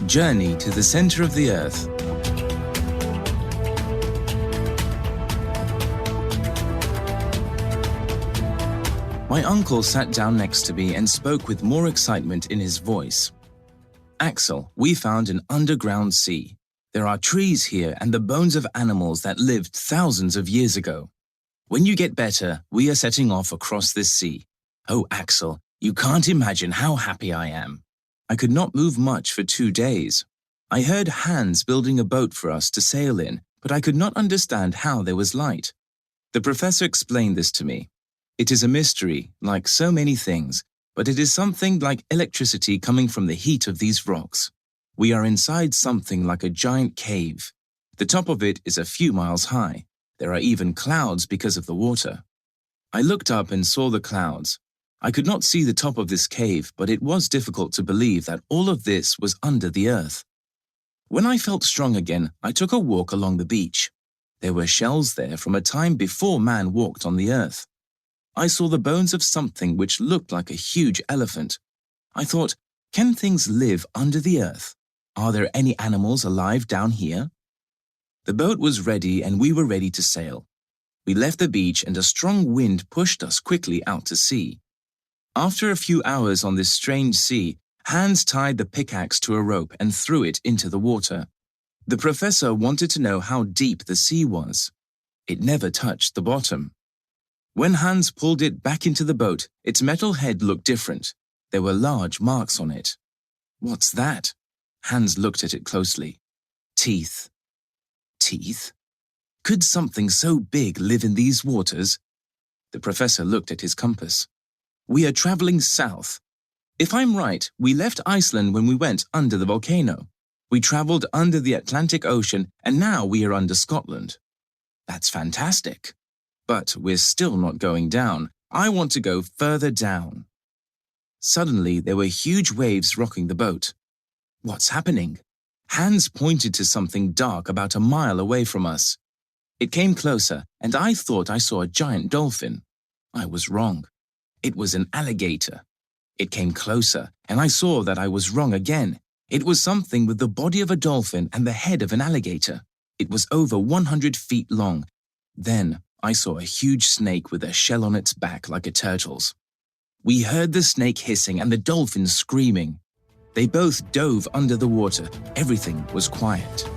Journey to the Center of the Earth. My uncle sat down next to me and spoke with more excitement in his voice. Axel, we found an underground sea. There are trees here and the bones of animals that lived thousands of years ago. When you get better, we are setting off across this sea. Oh, Axel, you can't imagine how happy I am. I could not move much for 2 days. I heard Hans building a boat for us to sail in, but I could not understand how there was light. The professor explained this to me. It is a mystery, like so many things, but it is something like electricity coming from the heat of these rocks. We are inside something like a giant cave. The top of it is a few miles high. There are even clouds because of the water. I looked up and saw the clouds. I could not see the top of this cave, but it was difficult to believe that all of this was under the earth. When I felt strong again, I took a walk along the beach. There were shells there from a time before man walked on the earth. I saw the bones of something which looked like a huge elephant. I thought, can things live under the earth? Are there any animals alive down here? The boat was ready and we were ready to sail. We left the beach and a strong wind pushed us quickly out to sea. After a few hours on this strange sea, Hans tied the pickaxe to a rope and threw it into the water. The professor wanted to know how deep the sea was. It never touched the bottom. When Hans pulled it back into the boat, its metal head looked different. There were large marks on it. What's that? Hans looked at it closely. Teeth. Teeth? Could something so big live in these waters? The professor looked at his compass. We are traveling south. If I'm right, we left Iceland when we went under the volcano. We traveled under the Atlantic Ocean and now we are under Scotland. That's fantastic. But we're still not going down. I want to go further down. Suddenly, there were huge waves rocking the boat. What's happening? Hans pointed to something dark about a mile away from us. It came closer, and I thought I saw a giant dolphin. I was wrong. It was an alligator. It came closer, and I saw that I was wrong again. It was something with the body of a dolphin and the head of an alligator. It was over 100 feet long. Then I saw a huge snake with a shell on its back like a turtle's. We heard the snake hissing and the dolphin screaming. They both dove under the water. Everything was quiet.